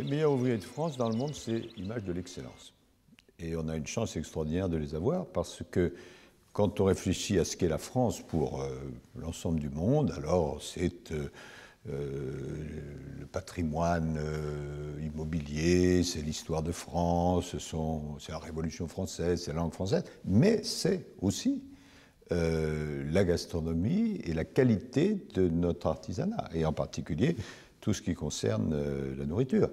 Les meilleurs ouvriers de France dans le monde, c'est l'image de l'excellence. Et on a une chance extraordinaire de les avoir parce que quand on réfléchit à ce qu'est la France pour l'ensemble du monde, alors c'est le patrimoine immobilier, c'est l'histoire de France, c'est la Révolution française, c'est la langue française, mais c'est aussi la gastronomie et la qualité de notre artisanat, et en particulier tout ce qui concerne la nourriture.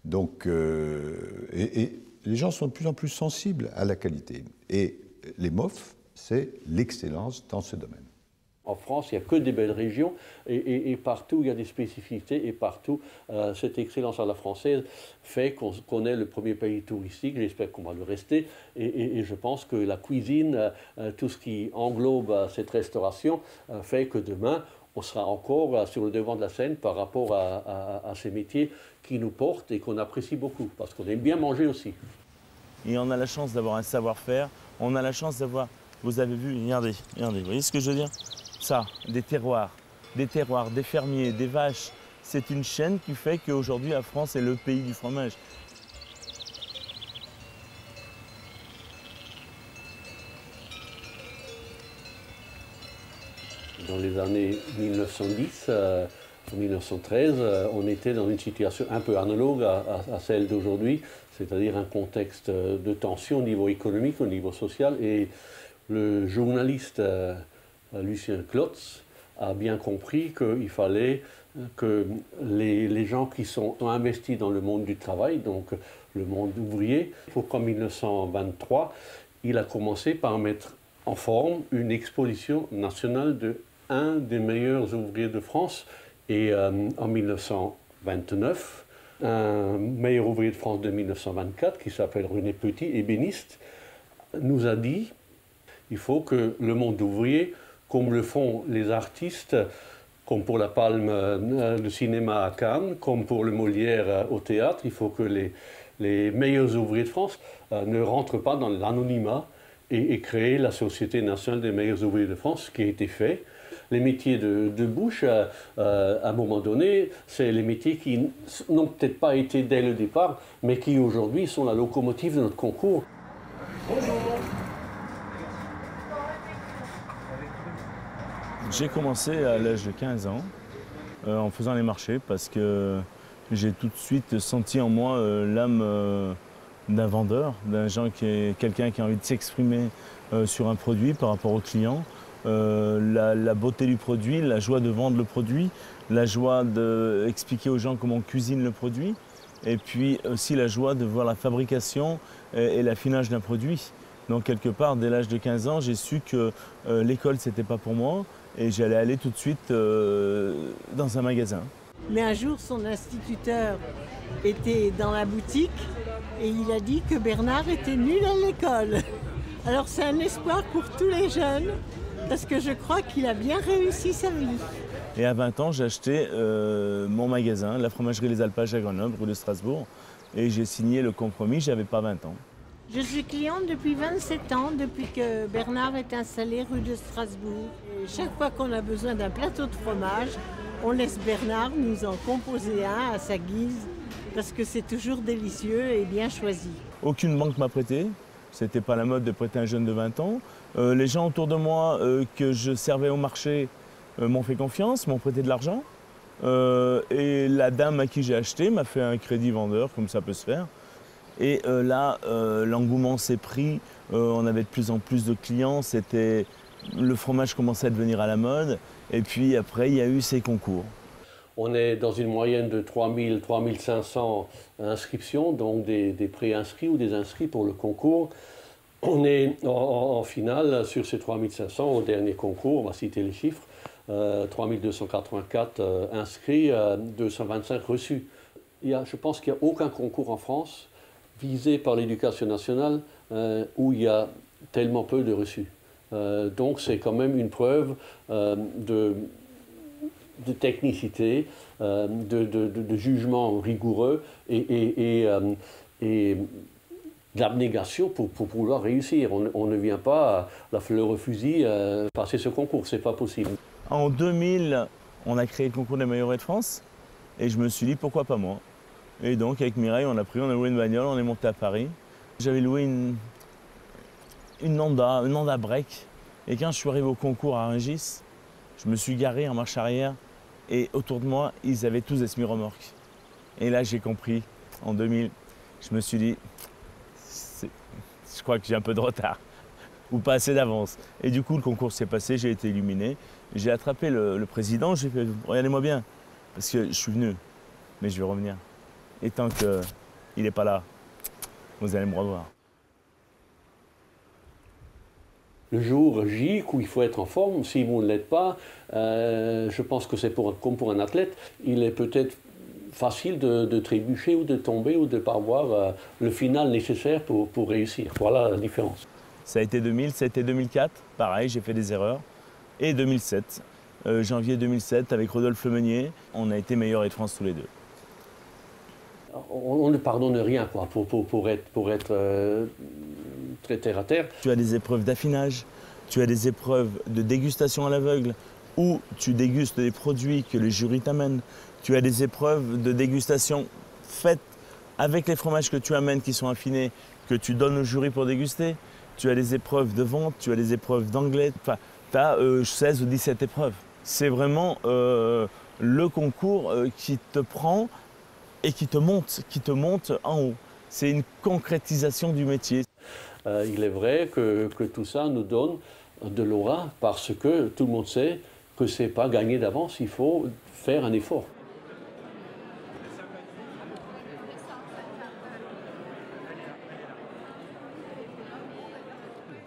Donc, et les gens sont de plus en plus sensibles à la qualité. Et les MOF, c'est l'excellence dans ce domaine. En France, il n'y a que des belles régions et partout il y a des spécificités et partout cette excellence à la française fait qu'on est le premier pays touristique. J'espère qu'on va le rester et je pense que la cuisine, tout ce qui englobe cette restauration fait que demain on sera encore sur le devant de la scène par rapport à ces métiers qui nous portent et qu'on apprécie beaucoup parce qu'on aime bien manger aussi. Et on a la chance d'avoir un savoir-faire, on a la chance d'avoir, vous avez vu, regardez, vous voyez ce que je veux dire? Ça, des terroirs, des fermiers, des vaches. C'est une chaîne qui fait qu'aujourd'hui, la France est le pays du fromage. Dans les années 1910, 1913, on était dans une situation un peu analogue à celle d'aujourd'hui, c'est-à-dire un contexte de tension au niveau économique, au niveau social. Et le journaliste Lucien Clotz a bien compris qu'il fallait que les gens qui sont investis dans le monde du travail, donc le monde ouvrier, pour qu'en 1923, il a commencé par mettre en forme une exposition nationale de un des meilleurs ouvriers de France. Et en 1929, un meilleur ouvrier de France de 1924, qui s'appelle René Petit, ébéniste, nous a dit il faut que le monde ouvrier, comme le font les artistes, comme pour la Palme de cinéma à Cannes, comme pour le Molière au théâtre, il faut que les meilleurs ouvriers de France ne rentrent pas dans l'anonymat et créer la Société nationale des meilleurs ouvriers de France, ce qui a été fait. Les métiers de bouche, à un moment donné, c'est les métiers qui n'ont peut-être pas été dès le départ, mais qui aujourd'hui sont la locomotive de notre concours. Bonjour. J'ai commencé à l'âge de 15 ans en faisant les marchés parce que j'ai tout de suite senti en moi l'âme d'un vendeur, quelqu'un qui a envie de s'exprimer sur un produit par rapport au client. La beauté du produit, la joie de vendre le produit, la joie d'expliquer aux gens comment on cuisine le produit, et puis aussi la joie de voir la fabrication et l'affinage d'un produit. Donc quelque part, dès l'âge de 15 ans, j'ai su que l'école, c'était pas pour moi, et j'allais aller tout de suite dans un magasin. Mais un jour, son instituteur était dans la boutique et il a dit que Bernard était nul à l'école. Alors c'est un espoir pour tous les jeunes, parce que je crois qu'il a bien réussi sa vie. Et à 20 ans, j'ai acheté mon magasin, la fromagerie Les Alpages à Grenoble, rue de Strasbourg, et j'ai signé le compromis, j'avais pas 20 ans. Je suis cliente depuis 27 ans, depuis que Bernard est installé rue de Strasbourg. Et chaque fois qu'on a besoin d'un plateau de fromage, on laisse Bernard nous en composer un à sa guise, parce que c'est toujours délicieux et bien choisi. Aucune banque m'a prêté, c'était pas la mode de prêter un jeune de 20 ans. Les gens autour de moi que je servais au marché m'ont fait confiance, m'ont prêté de l'argent. Et la dame à qui j'ai acheté m'a fait un crédit vendeur, comme ça peut se faire. Et là, l'engouement s'est pris, on avait de plus en plus de clients, le fromage commençait à devenir à la mode, et puis après, il y a eu ces concours. On est dans une moyenne de 3000, 3500 inscriptions, donc des pré-inscrits ou des inscrits pour le concours. On est en finale sur ces 3500 au dernier concours, on va citer les chiffres, 3284 inscrits, 225 reçus. Je pense qu'il n'y a aucun concours en France visé par l'éducation nationale où il y a tellement peu de reçus. Donc c'est quand même une preuve de technicité, de jugement rigoureux et d'abnégation pour pouvoir réussir. On ne vient pas la fleur au fusil passer ce concours, c'est pas possible. En 2000, on a créé le concours des meilleurs ouvriers de France et je me suis dit pourquoi pas moi. Et donc avec Mireille, on a loué une bagnole, on est monté à Paris. J'avais loué une Nanda break. Et quand je suis arrivé au concours à Rungis, je me suis garé en marche arrière et autour de moi, ils avaient tous des semi-remorques. Et là, j'ai compris, en 2000, je me suis dit, je crois que j'ai un peu de retard ou pas assez d'avance. Et du coup, le concours s'est passé, j'ai été illuminé. J'ai attrapé le président, j'ai fait, regardez-moi bien, parce que je suis venu, mais je vais revenir. Et tant qu'il n'est pas là, vous allez me revoir. Le jour J, où il faut être en forme, si vous ne l'êtes pas, je pense que c'est comme pour un athlète, il est peut-être facile de trébucher ou de tomber ou de ne pas avoir le final nécessaire pour réussir. Voilà la différence. Ça a été 2000, ça a été 2004, pareil, j'ai fait des erreurs. Et 2007, janvier 2007, avec Rodolphe Lemeunier, on a été meilleurs de France tous les deux. On ne pardonne rien quoi, pour être très terre à terre. Tu as des épreuves d'affinage, tu as des épreuves de dégustation à l'aveugle, où tu dégustes des produits que le jury t'amène. Tu as des épreuves de dégustation faites avec les fromages que tu amènes qui sont affinés, que tu donnes au jury pour déguster. Tu as des épreuves de vente, tu as des épreuves d'anglais. Enfin, tu as 16 ou 17 épreuves. C'est vraiment le concours qui te prend et qui te monte en haut. C'est une concrétisation du métier. Il est vrai que tout ça nous donne de l'aura parce que tout le monde sait que ce n'est pas gagné d'avance, il faut faire un effort.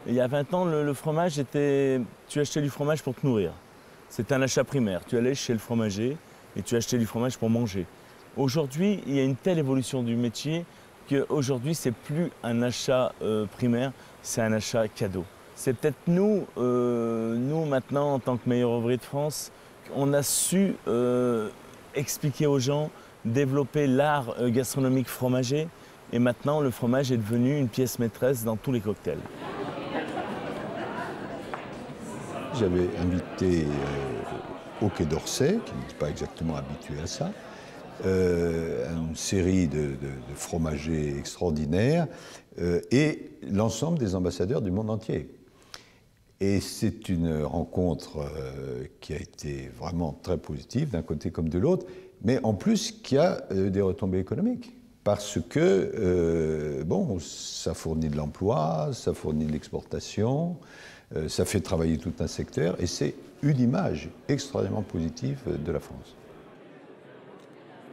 Il y a 20 ans, le fromage était... Tu achetais du fromage pour te nourrir. C'était un achat primaire. Tu allais chez le fromager et tu achetais du fromage pour manger. Aujourd'hui, il y a une telle évolution du métier qu'aujourd'hui, ce n'est plus un achat primaire, c'est un achat cadeau. C'est peut-être nous maintenant, en tant que meilleurs ouvriers de France, on a su expliquer aux gens, développer l'art gastronomique fromager. Et maintenant, le fromage est devenu une pièce maîtresse dans tous les cocktails. J'avais invité au Quai d'Orsay, qui n'est pas exactement habitué à ça, une série de fromagers extraordinaires et l'ensemble des ambassadeurs du monde entier. Et c'est une rencontre qui a été vraiment très positive d'un côté comme de l'autre, mais en plus qui a des retombées économiques. Parce que, bon, ça fournit de l'emploi, ça fournit de l'exportation, ça fait travailler tout un secteur et c'est une image extrêmement positive de la France.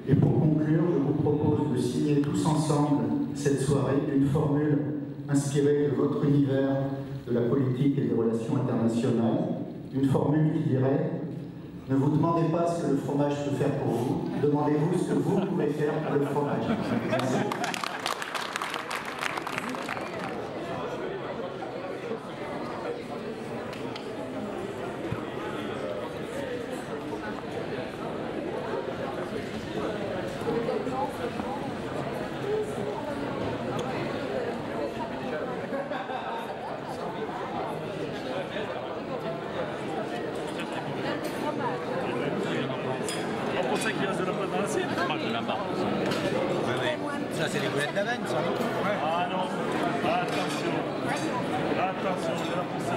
Et pour conclure, je vous propose de signer tous ensemble cette soirée d'une formule inspirée de votre univers de la politique et des relations internationales, une formule qui dirait « Ne vous demandez pas ce que le fromage peut faire pour vous, demandez-vous ce que vous pouvez faire pour le fromage. » Merci. Ça, c'est les boulettes d'Avenne, ça, non? Ouais. Ah non, attention. Attention, c'est là pour ça.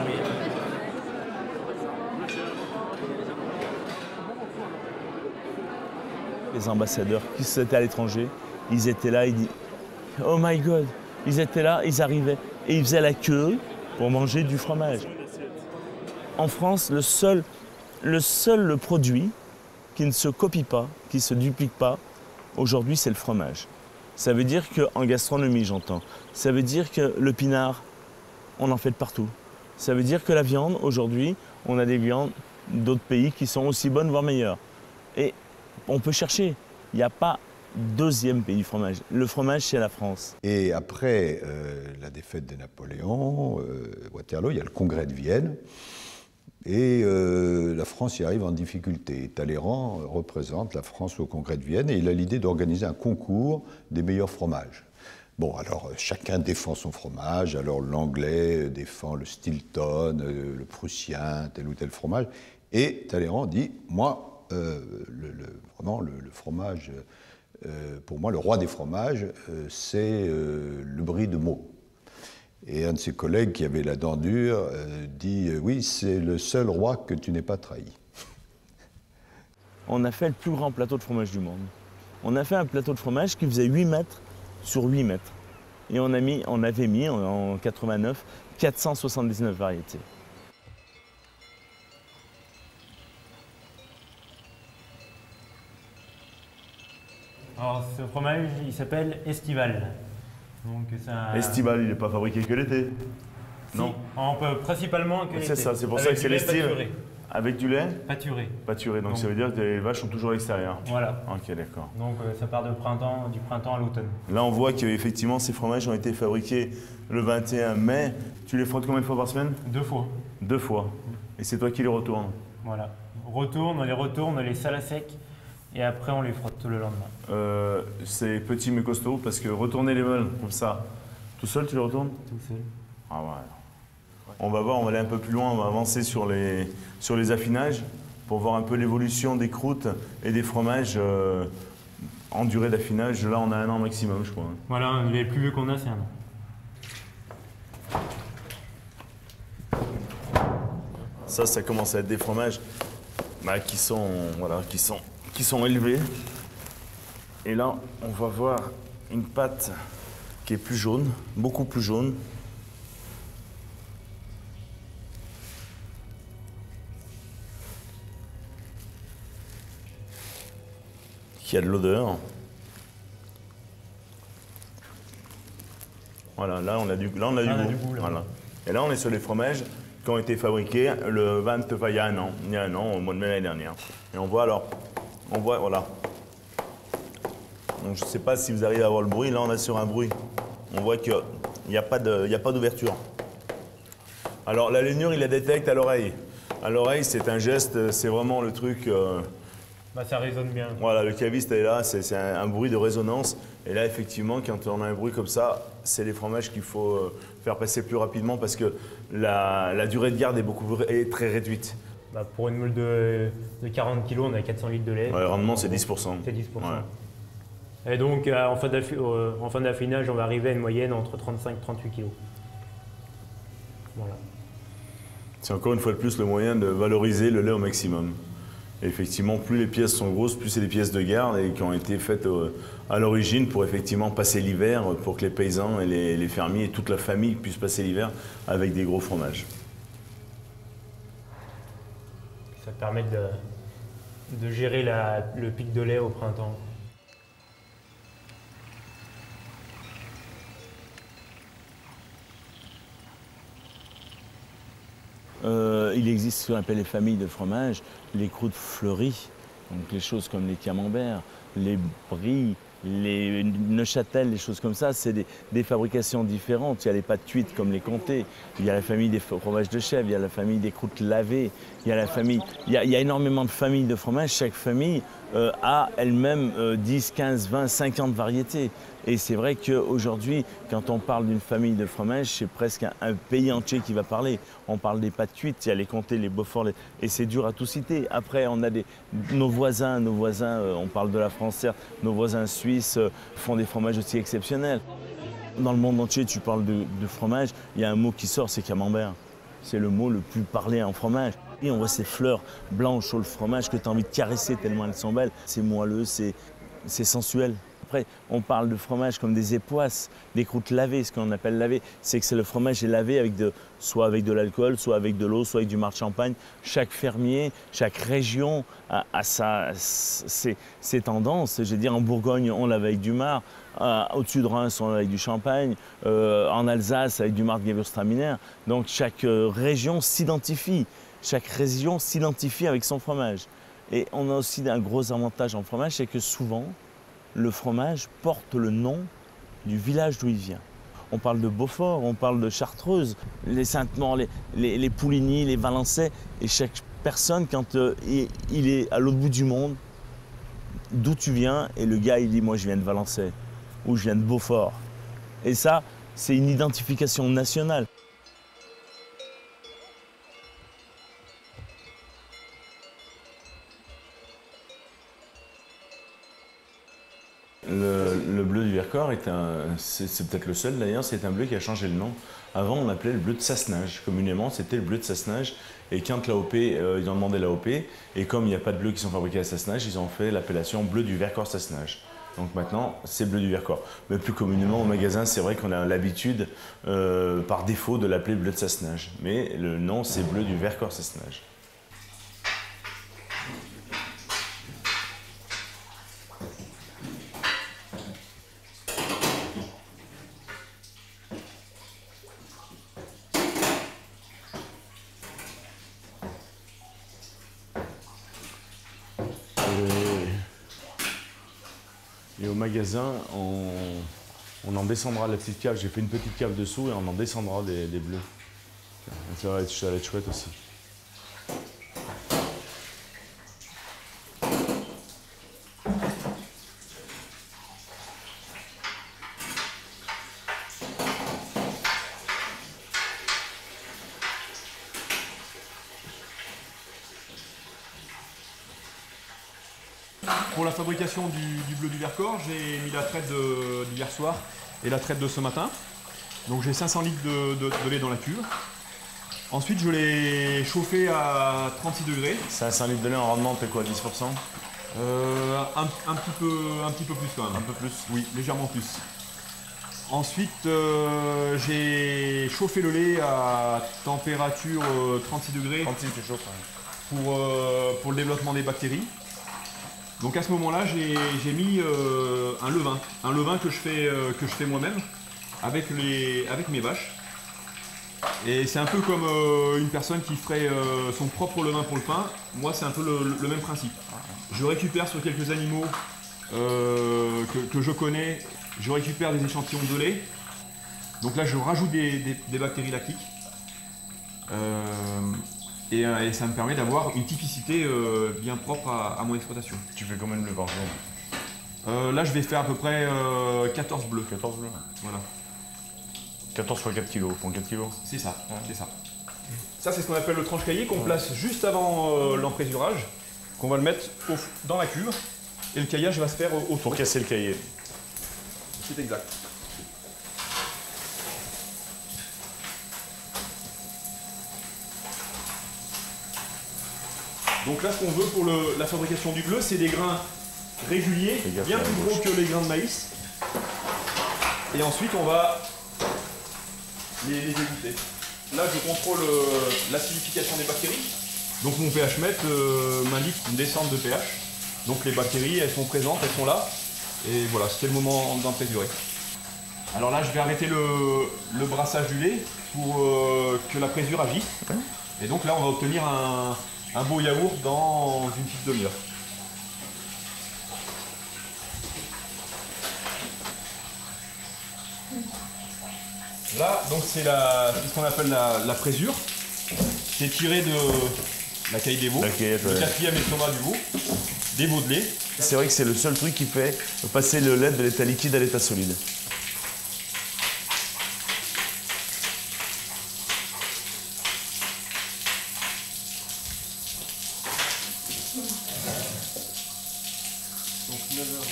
Les ambassadeurs qui étaient à l'étranger, ils étaient là, ils disaient « Oh my God !» Ils étaient là, ils arrivaient et ils faisaient la queue pour manger du fromage. En France, le seul produit qui ne se copie pas, qui ne se duplique pas, aujourd'hui, c'est le fromage. Ça veut dire qu'en gastronomie, j'entends, ça veut dire que le pinard, on en fait de partout. Ça veut dire que la viande, aujourd'hui, on a des viandes d'autres pays qui sont aussi bonnes, voire meilleures. Et on peut chercher. Il n'y a pas deuxième pays du fromage. Le fromage, c'est la France. Et après la défaite de Napoléon, Waterloo, il y a le congrès de Vienne. Et la France y arrive en difficulté. Talleyrand représente la France au congrès de Vienne et il a l'idée d'organiser un concours des meilleurs fromages. Bon, alors chacun défend son fromage. Alors l'anglais défend le Stilton, le prussien, tel ou tel fromage. Et Talleyrand dit, moi, vraiment le fromage pour moi, le roi des fromages, c'est le brie de Meaux. Et un de ses collègues qui avait la dent dure dit « Oui, c'est le seul roi que tu n'aies pas trahi ». On a fait le plus grand plateau de fromage du monde. On a fait un plateau de fromage qui faisait 8 mètres sur 8 mètres. Et on avait mis en 89 479 variétés. Alors ce fromage, il s'appelle Estival. Donc, Estival, il n'est pas fabriqué que l'été. Si, Non. on peut principalement que C'est ça, c'est pour ça que c'est l'estive. Avec du lait Pâturé. Pâturé, donc ça veut dire que les vaches sont toujours à l'extérieur. Voilà. Ok, d'accord. Donc ça part du printemps à l'automne. Là, on voit qu'effectivement, ces fromages ont été fabriqués le 21 mai. Tu les frottes combien de fois par semaine? 2 fois. 2 fois. Et c'est toi qui les retournes? Voilà. On les sale à sec et après on les frotte le lendemain. C'est petit mais costaud parce que retourner les meules comme ça, tout seul tu les retournes? Tout seul. Ah ouais. On va voir, on va aller un peu plus loin, on va avancer sur les affinages pour voir un peu l'évolution des croûtes et des fromages en durée d'affinage. Là, on a 1 an maximum, je crois. Voilà, les plus vieux qu'on a, c'est 1 an. Ça commence à être des fromages qui sont élevés. Et là, on va voir une pâte qui est plus jaune, beaucoup plus jaune. Qui a de l'odeur. Voilà, là on a du goût. Voilà. Et là on est sur les fromages qui ont été fabriqués il y a un an, au mois de mai l'année dernière. Et on voit, voilà. Donc je ne sais pas si vous arrivez à voir le bruit, là on est sur un bruit. On voit qu'il n'y a pas d'ouverture. Alors la lainure, il la détecte à l'oreille. À l'oreille, c'est un geste, c'est vraiment le truc... ça résonne bien. Voilà, le caviste est là, c'est un bruit de résonance. Et là, effectivement, quand on a un bruit comme ça, c'est les fromages qu'il faut faire passer plus rapidement parce que la durée de garde est très réduite. Pour une meule de 40 kg, on a 400 litres de lait. Ouais, le rendement, c'est 10%. C'est 10%. Ouais. Et donc, en fin d'affinage, on va arriver à une moyenne entre 35 et 38 kg. Voilà. C'est encore une fois de plus le moyen de valoriser le lait au maximum. Et effectivement, plus les pièces sont grosses, plus c'est des pièces de garde et qui ont été faites à l'origine pour effectivement passer l'hiver, pour que les paysans et les fermiers et toute la famille puissent passer l'hiver avec des gros fromages. Ça permet de gérer le pic de lait au printemps. Il existe ce qu'on appelle les familles de fromages, les croûtes fleuries, donc les choses comme les camemberts, les bries, les Neuchâtel, les choses comme ça, c'est des fabrications différentes. Il y a les pâtes cuites comme les comtés, il y a la famille des fromages de chèvre, il y a la famille des croûtes lavées, il y a énormément de familles de fromages. Chaque famille a elle-même 10, 15, 20, 50 variétés. Et c'est vrai qu'aujourd'hui, quand on parle d'une famille de fromages, c'est presque un pays entier qui va parler. On parle des pâtes cuites, il y a les comtés, les Beaufort, et c'est dur à tout citer. Après, on a nos voisins, on parle de la France, certes, nos voisins suisses font des fromages aussi exceptionnels. Dans le monde entier, tu parles de fromage, il y a un mot qui sort, c'est camembert. C'est le mot le plus parlé en fromage. Et on voit ces fleurs blanches sur le fromage que tu as envie de caresser tellement elles sont belles. C'est moelleux, c'est sensuel. Après, on parle de fromage comme des époisses, des croûtes lavées. Ce qu'on appelle lavé, c'est que le fromage est lavé soit avec de l'alcool, soit avec de l'eau, soit avec du marc de champagne. Chaque fermier, chaque région a ses tendances. Je veux dire, en Bourgogne, on lave avec du marc. Au-dessus de Reims, on lave avec du champagne. En Alsace, avec du marc de Gewürztraminer. Donc chaque région s'identifie. Chaque région s'identifie avec son fromage. Et on a aussi un gros avantage en fromage, c'est que souvent, le fromage porte le nom du village d'où il vient. On parle de Beaufort, on parle de Chartreuse, les Saintes-Maures, les Pouligny, les Valençay. Et chaque personne, quand il est à l'autre bout du monde, d'où tu viens, et le gars, il dit « moi, je viens de Valençay » ou « je viens de Beaufort ». Et ça, c'est une identification nationale. c'est peut-être le seul d'ailleurs, c'est un bleu qui a changé le nom. Avant, on appelait le bleu de Sassenage. Communément, c'était le bleu de Sassenage. Et quand l'AOP, ils ont demandé l'AOP, et comme il n'y a pas de bleus qui sont fabriqués à Sassenage, ils ont fait l'appellation bleu du Vercors Sassenage. Donc maintenant, c'est bleu du Vercors. Mais plus communément au magasin, c'est vrai qu'on a l'habitude, par défaut, de l'appeler bleu de Sassenage. Mais le nom, c'est bleu du Vercors Sassenage. Et au magasin, on en descendra la petite cave. J'ai fait une petite cave dessous et on en descendra des bleus. Ça va être chouette aussi. Pour la fabrication du bleu du Vercors, j'ai mis la traite d'hier soir et la traite de ce matin. Donc j'ai 500 litres de lait dans la cuve. Ensuite je l'ai chauffé à 36 degrés. 500 litres de lait en rendement, t'es quoi, 10%? Un petit peu plus quand même. Un peu plus? Oui, légèrement plus. Ensuite j'ai chauffé le lait à température 36 degrés. 36 tu chauffes. Pour le développement des bactéries. Donc à ce moment-là, j'ai mis un levain que je fais moi-même avec mes vaches. Et c'est un peu comme une personne qui ferait son propre levain pour le pain. Moi, c'est un peu le même principe. Je récupère sur quelques animaux que je connais, je récupère des échantillons de lait. Donc là, je rajoute des bactéries lactiques. Et ça me permet d'avoir une typicité bien propre à mon exploitation. Tu fais combien de bleus par jour? Là, je vais faire à peu près 14 bleus. 14 bleus? Voilà. 14 fois 4 kg, font 4 kg. C'est ça, c'est ça. Ça, c'est ce qu'on appelle le tranche cahier qu'on place juste avant l'emprésurage, qu'on va le mettre dans la cuve, et le caillage va se faire autour. Pour casser le cahier. C'est exact. Donc là, ce qu'on veut pour la fabrication du bleu, c'est des grains réguliers, bien plus gros que les grains de maïs. Et ensuite, on va les égoutter. Là, je contrôle l'acidification des bactéries. Donc mon pH-mètre m'indique une descente de pH. Donc les bactéries, elles sont présentes, elles sont là. Et voilà, c'était le moment d'emprésurer. Alors là, je vais arrêter le brassage du lait pour que la présure agisse. Et donc là, on va obtenir un beau yaourt dans une petite demi-heure. Là, donc c'est ce qu'on appelle la présure. C'est tiré de la caille des veaux, le 4e estomac du veau, des veaux de lait. C'est vrai que c'est le seul truc qui fait passer le lait de l'état liquide à l'état solide. Donc 9 heures.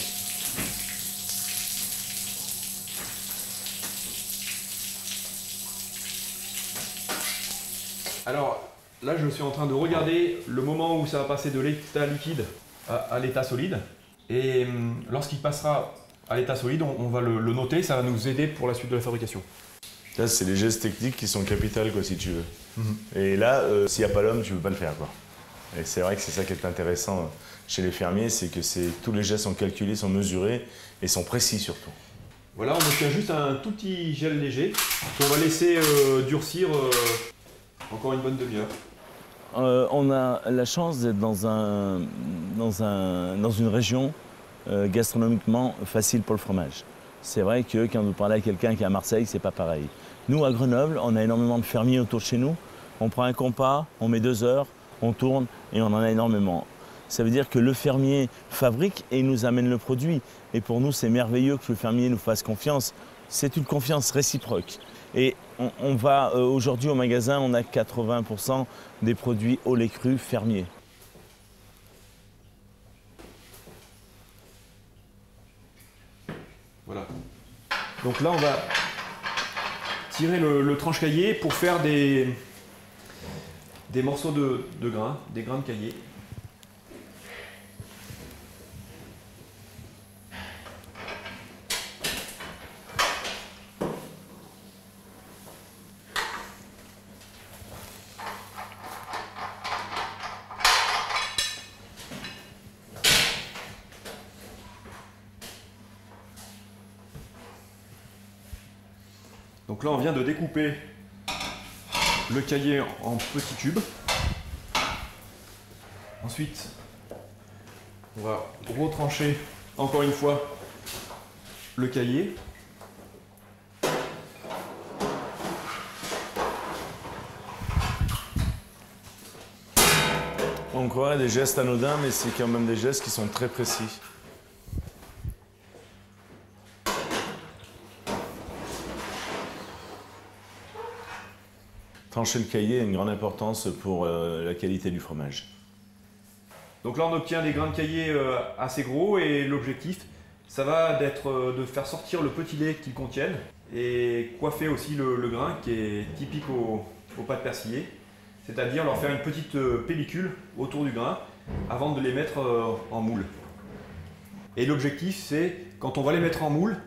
Alors là, je suis en train de regarder le moment où ça va passer de l'état liquide à l'état solide. Et lorsqu'il passera à l'état solide, on va le noter, ça va nous aider pour la suite de la fabrication. Là, c'est les gestes techniques qui sont capitales, quoi, si tu veux. Et là, s'il n'y a pas l'homme, tu ne peux pas le faire, quoi. Et c'est vrai que c'est ça qui est intéressant chez les fermiers, c'est que tous les gestes sont calculés, sont mesurés et sont précis surtout. Voilà, on obtient juste un tout petit gel léger qu'on va laisser durcir encore une bonne demi-heure. On a la chance d'être dans une région gastronomiquement facile pour le fromage. C'est vrai que quand vous parlez à quelqu'un qui est à Marseille, c'est pas pareil. Nous, à Grenoble, on a énormément de fermiers autour de chez nous. On prend un compas, on met 2 heures, on tourne et on en a énormément. Ça veut dire que le fermier fabrique et il nous amène le produit. Et pour nous, c'est merveilleux que le fermier nous fasse confiance. C'est une confiance réciproque. Et on va aujourd'hui au magasin, on a 80% des produits au lait cru fermiers. Voilà. Donc là, on va tirer le tranche-cahier pour faire des morceaux de grains, des grains de cahier. Donc là, on vient de découper le cahier en petits cubes. Ensuite, on va retrancher encore une fois le cahier. On croirait des gestes anodins, mais c'est quand même des gestes qui sont très précis. Trancher le cahier a une grande importance pour la qualité du fromage. Donc là, on obtient des grains de cahier assez gros et l'objectif, ça va d'être de faire sortir le petit lait qu'ils contiennent et coiffer aussi le grain qui est typique aux pâtes persillées, c'est-à-dire leur faire une petite pellicule autour du grain avant de les mettre en moule. Et l'objectif, c'est, quand on va les mettre en moule,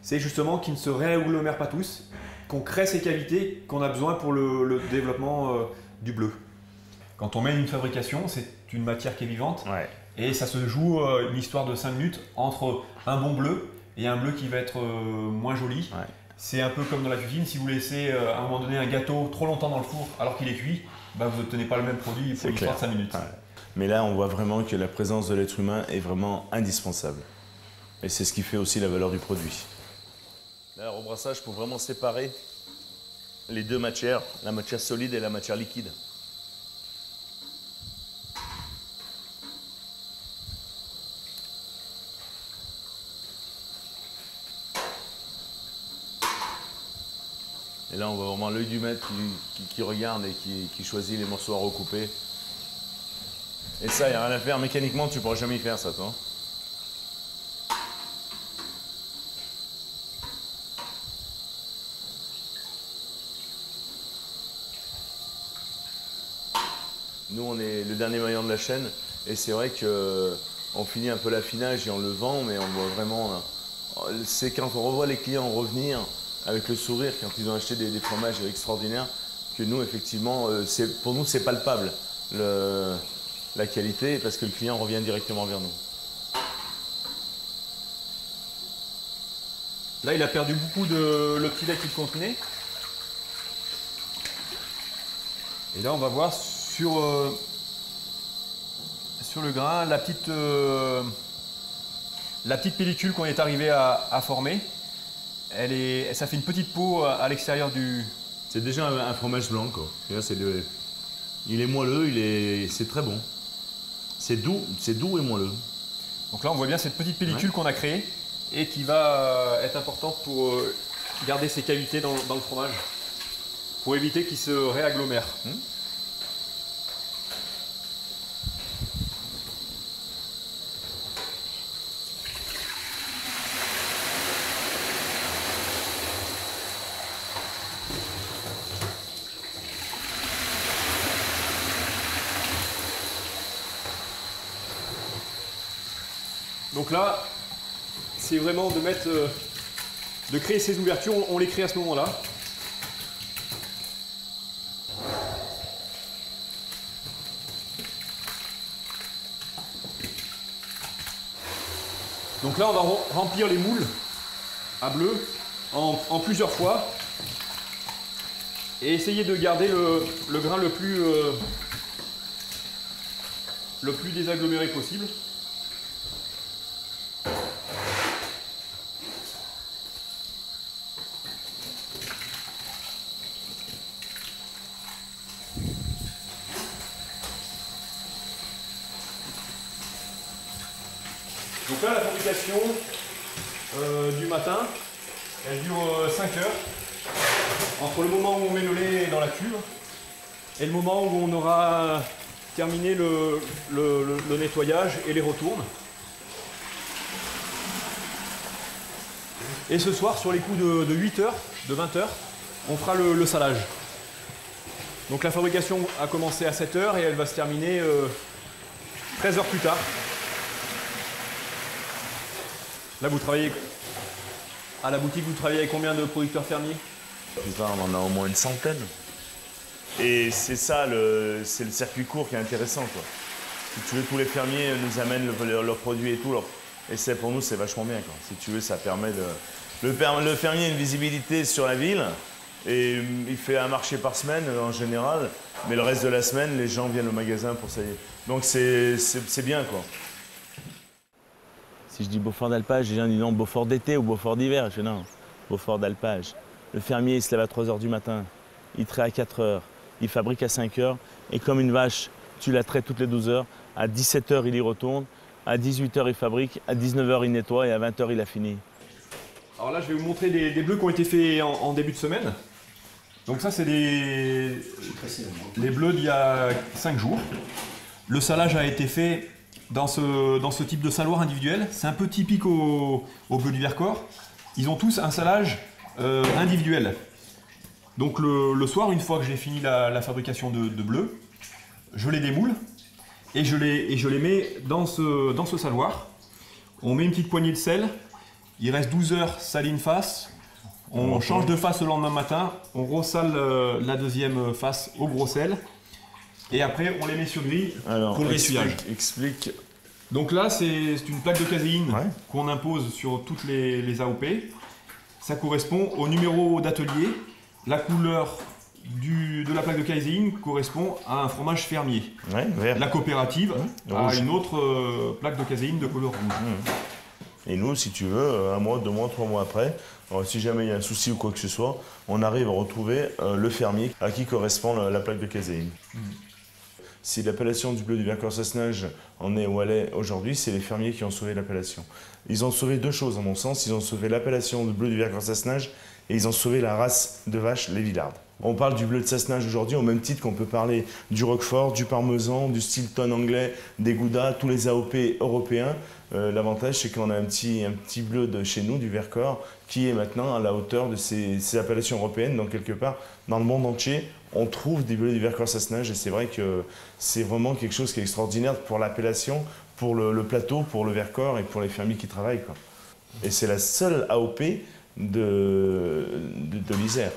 c'est justement qu'ils ne se réagglomèrent pas tous, qu'on crée ces cavités qu'on a besoin pour le développement du bleu. Quand on mène une fabrication, c'est une matière qui est vivante, Ouais. et ça se joue une histoire de 5 minutes entre un bon bleu et un bleu qui va être moins joli. Ouais. C'est un peu comme dans la cuisine, si vous laissez à un moment donné un gâteau trop longtemps dans le four alors qu'il est cuit, bah vous n'obtenez pas le même produit pour une histoire de 5 minutes. Ouais. Mais là, on voit vraiment que la présence de l'être humain est vraiment indispensable. Et c'est ce qui fait aussi la valeur du produit. Là, au brassage, pour vraiment séparer les deux matières, la matière solide et la matière liquide. Et là, on voit vraiment l'œil du maître qui regarde et qui choisit les morceaux à recouper. Et ça, il n'y a rien à faire. Mécaniquement, tu ne pourras jamais y faire ça, toi. Nous, on est le dernier maillon de la chaîne. Et c'est vrai qu'on finit un peu l'affinage et on le vend, mais on voit vraiment... C'est quand on revoit les clients revenir avec le sourire, quand ils ont acheté des fromages extraordinaires, que nous, effectivement, pour nous, c'est palpable, la qualité, parce que le client revient directement vers nous. Là, il a perdu beaucoup de le petit lait qu'il contenait. Et là, on va voir sur le grain la petite pellicule qu'on est arrivé à former. Ça fait une petite peau à l'extérieur du... C'est déjà un fromage blanc, quoi. Il est moelleux, c'est très bon. C'est doux et moelleux. Donc là, on voit bien cette petite pellicule qu'on a créée et qui va être importante pour garder ses cavités dans le fromage, pour éviter qu'il se réagglomère. Donc là, c'est vraiment de créer ces ouvertures, on les crée à ce moment-là. Donc là, on va remplir les moules à bleu en plusieurs fois et essayer de garder le grain le plus désaggloméré possible. Donc là, la fabrication du matin, elle dure 5 heures, entre le moment où on met le lait dans la cuve et le moment où on aura terminé le nettoyage et les retournes. Et ce soir, sur les coups de 8h, de 20h, on fera le salage. Donc la fabrication a commencé à 7h et elle va se terminer 13 heures plus tard. Là, vous travaillez à la boutique, vous travaillez avec combien de producteurs fermiers? Putain, on en a au moins une centaine. Et c'est ça, c'est le circuit court qui est intéressant, quoi. Si tu veux, tous les fermiers nous amènent leurs produits et tout. Et pour nous, c'est vachement bien, quoi. Si tu veux, ça permet de... Le fermier a une visibilité sur la ville. Et il fait un marché par semaine en général, mais le reste de la semaine, les gens viennent au magasin pour ça. Donc c'est bien, quoi. Si je dis Beaufort d'alpage, les gens disent non, Beaufort d'été ou Beaufort d'hiver. Je dis non, Beaufort d'alpage. Le fermier, il se lève à 3 h du matin, il traite à 4 h, il fabrique à 5 h, et comme une vache, tu la traites toutes les 12 heures. À 17 h, il y retourne, à 18 h, il fabrique, à 19 h, il nettoie, et à 20 h, il a fini. Alors là, je vais vous montrer des bleus qui ont été faits en début de semaine. Donc ça, c'est les bleus d'il y a 5 jours. Le salage a été fait dans ce type de saloir individuel. C'est un peu typique au bleu du Vercors. Ils ont tous un salage individuel. Donc le soir, une fois que j'ai fini la fabrication de bleus, je les démoule et je les mets dans ce saloir. On met une petite poignée de sel. Il reste 12 heures salé une face. On change de face le lendemain matin, on ressale la deuxième face au gros sel et après on les met sur grille pour le ressuyage. Explique. Donc là c'est une plaque de caséine qu'on impose sur toutes les AOP. Ça correspond au numéro d'atelier. La couleur de la plaque de caséine correspond à un fromage fermier. La coopérative a une autre plaque de caséine de couleur rouge. Et nous, si tu veux, 1 mois, 2 mois, 3 mois après, si jamais il y a un souci ou quoi que ce soit, on arrive à retrouver le fermier à qui correspond la plaque de caséine. Si l'appellation du bleu du Vercors-Sassenage en est où elle est aujourd'hui, c'est les fermiers qui ont sauvé l'appellation. Ils ont sauvé 2 choses, à mon sens. Ils ont sauvé l'appellation du bleu du Vercors-Sassenage et ils ont sauvé la race de vache, les Villardes. On parle du bleu de Sassenage aujourd'hui au même titre qu'on peut parler du Roquefort, du Parmesan, du Stilton anglais, des Gouda, tous les AOP européens. L'avantage, c'est qu'on a un petit bleu de chez nous, du Vercors, qui est maintenant à la hauteur de ces appellations européennes. Donc quelque part, dans le monde entier, on trouve des bleus du Vercors-Sassenage et c'est vrai que c'est vraiment quelque chose qui est extraordinaire pour l'appellation, pour le plateau, pour le Vercors et pour les fermiers qui travaillent, quoi. Et c'est la seule AOP de l'Isère.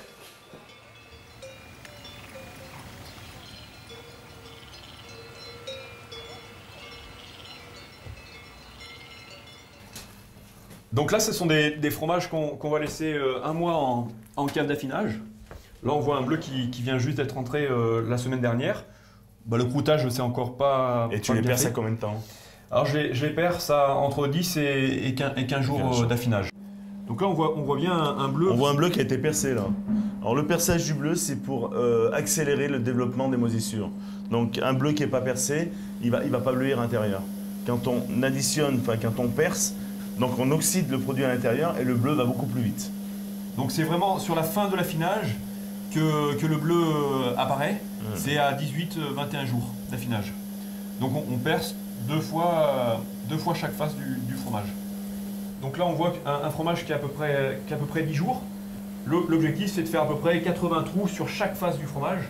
Donc là, ce sont des fromages qu'on va laisser 1 mois en cave d'affinage. Là, on voit un bleu qui vient juste d'être entré la semaine dernière. Bah, le croûtage, c'est encore pas... Et tu les perces à combien de temps? Alors, je les perce à entre 10 et 15 jours d'affinage. Donc là, on voit bien un bleu... On voit un bleu qui a été percé, là. Alors, le perçage du bleu, c'est pour accélérer le développement des moisissures. Donc, un bleu qui n'est pas percé, il va pas bleuir à l'intérieur. Quand on additionne, enfin, quand on perce, donc on oxyde le produit à l'intérieur et le bleu va beaucoup plus vite. Donc c'est vraiment sur la fin de l'affinage que le bleu apparaît. C'est à 18-21 jours d'affinage. Donc on perce 2 fois chaque face du fromage. Donc là on voit un fromage qui a à peu près 10 jours. L'objectif c'est de faire à peu près 80 trous sur chaque face du fromage.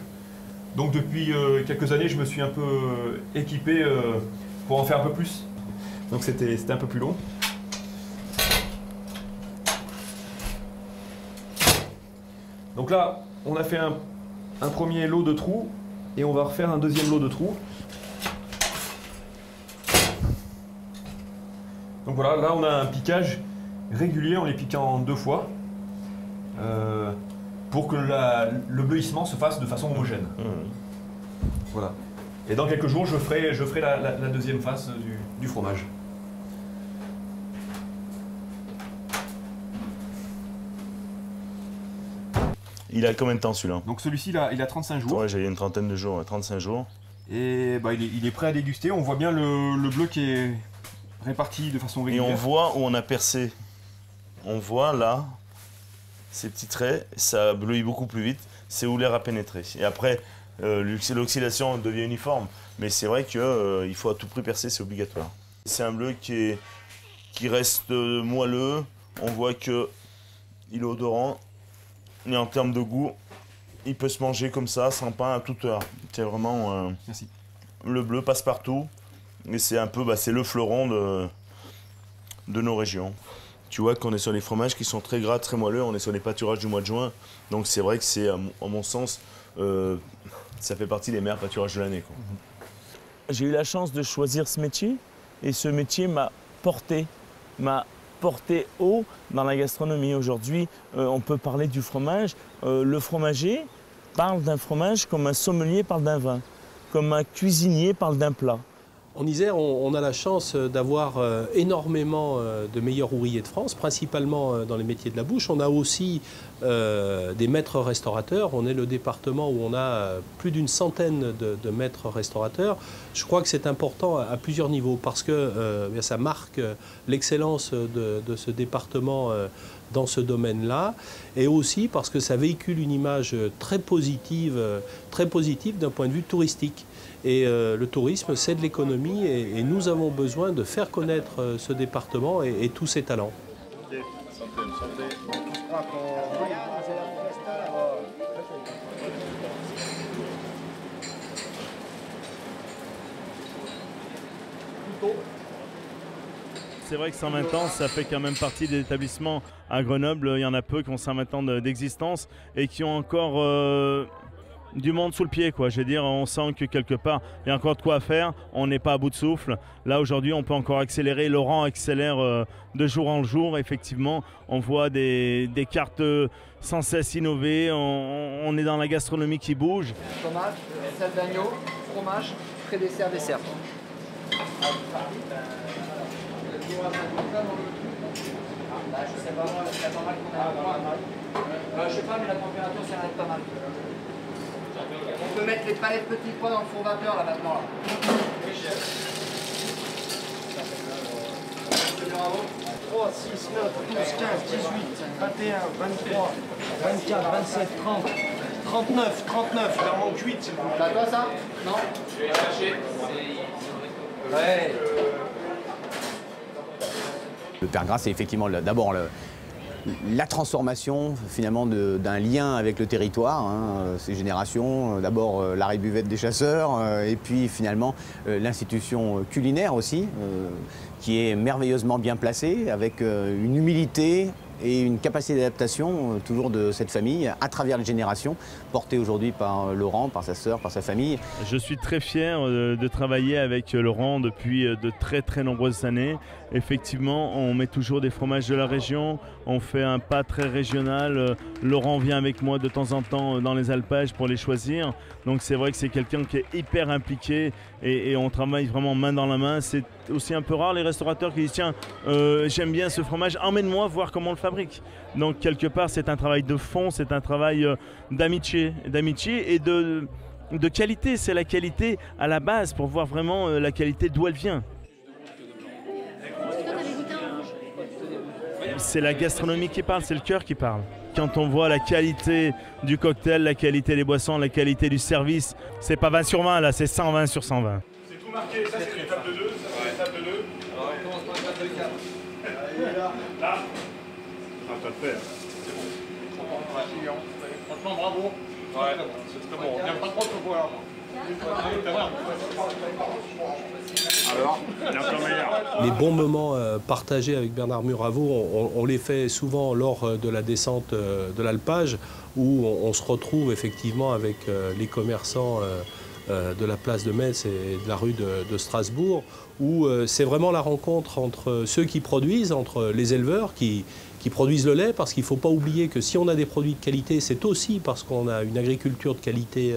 Donc depuis quelques années je me suis un peu équipé pour en faire un peu plus. Donc c'était un peu plus long. Donc là, on a fait un premier lot de trous et on va refaire un deuxième lot de trous. Donc voilà, là on a un piquage régulier, on les pique en 2 fois pour que le bleuissement se fasse de façon homogène. Voilà. Et dans quelques jours, je ferai la deuxième face du fromage. Il a combien de temps celui-là? Donc celui-ci, il a 35 jours. Ouais, j'ai une trentaine de jours, 35 jours. Et bah, il est prêt à déguster. On voit bien le bleu qui est réparti de façon régulière. Et on voit où on a percé. On voit là, ces petits traits, ça bleuit beaucoup plus vite. C'est où l'air a pénétré. Et après, l'oxydation devient uniforme. Mais c'est vrai qu'il faut à tout prix percer, c'est obligatoire. C'est un bleu qui reste moelleux. On voit que il est odorant. Et en termes de goût, il peut se manger comme ça, sans pain, à toute heure. C'est vraiment... Merci. Le bleu passe partout. Et c'est un peu, c'est le fleuron de nos régions. Tu vois qu'on est sur les fromages qui sont très gras, très moelleux. On est sur les pâturages du mois de juin. Donc c'est vrai que c'est, à mon sens, ça fait partie des meilleurs pâturages de l'année. J'ai eu la chance de choisir ce métier. Et ce métier m'a porté haut dans la gastronomie. Aujourd'hui, on peut parler du fromage. Le fromager parle d'un fromage comme un sommelier parle d'un vin, comme un cuisinier parle d'un plat. En Isère, on a la chance d'avoir énormément de meilleurs ouvriers de France, principalement dans les métiers de la bouche. On a aussi des maîtres restaurateurs. On est le département où on a plus d'une centaine de maîtres restaurateurs. Je crois que c'est important à plusieurs niveaux parce que ça marque l'excellence de ce département dans ce domaine-là, et aussi parce que ça véhicule une image très positive d'un point de vue touristique. Et le tourisme, c'est de l'économie, et nous avons besoin de faire connaître ce département et tous ses talents. C'est vrai que 120 ans, ça fait quand même partie des établissements à Grenoble. Il y en a peu qui ont 120 ans d'existence et qui ont encore du monde sous le pied, quoi. Je veux dire, on sent que quelque part, il y a encore de quoi faire. On n'est pas à bout de souffle. Là, aujourd'hui, on peut encore accélérer. Laurent accélère de jour en jour. Effectivement, on voit des cartes sans cesse innovées. On est dans la gastronomie qui bouge. Tomate, sel d'agneau, fromage, pré-dessert, dessert. Je sais pas, moi, c'est pas mal qu'on a. Je sais pas, mais la température, ça va être pas mal. On peut mettre les palettes petits pois dans le four vapeur là maintenant. 3, 6, 9, 12, 15, 18, 21, 23, 24, 27, 30, 39, 39, il en manque 8. T'as toi ça? Non? Je vais chercher. Ouais. Le Père Gras, c'est effectivement d'abord la transformation finalement d'un lien avec le territoire, ces générations, d'abord l'arrêt buvette des chasseurs, et puis finalement l'institution culinaire aussi, qui est merveilleusement bien placée, avec une humilité et une capacité d'adaptation toujours de cette famille à travers les générations, portée aujourd'hui par Laurent, par sa sœur, par sa famille. Je suis très fier de travailler avec Laurent depuis de très nombreuses années. Effectivement, on met toujours des fromages de la région, on fait un pas très régional. Laurent vient avec moi de temps en temps dans les alpages pour les choisir. Donc c'est vrai que c'est quelqu'un qui est hyper impliqué et on travaille vraiment main dans la main. C'est aussi un peu rare les restaurateurs qui disent tiens, j'aime bien ce fromage, emmène-moi voir comment on le fabrique. Donc quelque part c'est un travail de fond, c'est un travail d'amitié et de qualité. C'est la qualité à la base pour voir vraiment la qualité d'où elle vient. C'est la gastronomie qui parle, c'est le cœur qui parle. Quand on voit la qualité du cocktail, la qualité des boissons, la qualité du service, c'est pas 20 sur 20 là, c'est 120 sur 120. C'est tout marqué, ça c'est l'étape de 2, ça c'est l'étape de 2. Alors on commence par l'étape de 4. Là. Ah, pas le faire. C'est bon. Franchement, bravo. Ouais, c'est très bon. Viens pas trop te voir. Les bons moments partagés avec Bernard Muraveau, on les fait souvent lors de la descente de l'alpage, où on se retrouve effectivement avec les commerçants de la place de Metz et de la rue de Strasbourg, où c'est vraiment la rencontre entre ceux qui produisent, entre les éleveurs qui produisent le lait, parce qu'il ne faut pas oublier que si on a des produits de qualité, c'est aussi parce qu'on a une agriculture de qualité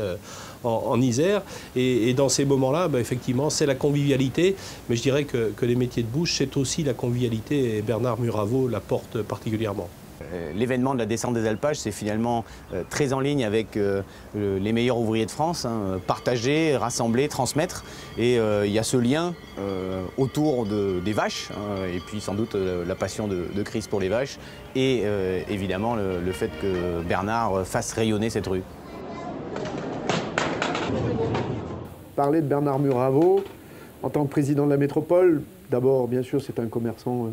en Isère. Et dans ces moments-là, effectivement, c'est la convivialité. Mais je dirais que les métiers de bouche, c'est aussi la convivialité, et Bernard Muraveau la porte particulièrement. L'événement de la descente des alpages, c'est finalement très en ligne avec les meilleurs ouvriers de France, partager, rassembler, transmettre. Et il y a ce lien autour des vaches, et puis sans doute la passion de Chris pour les vaches, et évidemment le fait que Bernard fasse rayonner cette rue. Parler de Bernard Muraveau en tant que président de la métropole, d'abord, bien sûr, c'est un commerçant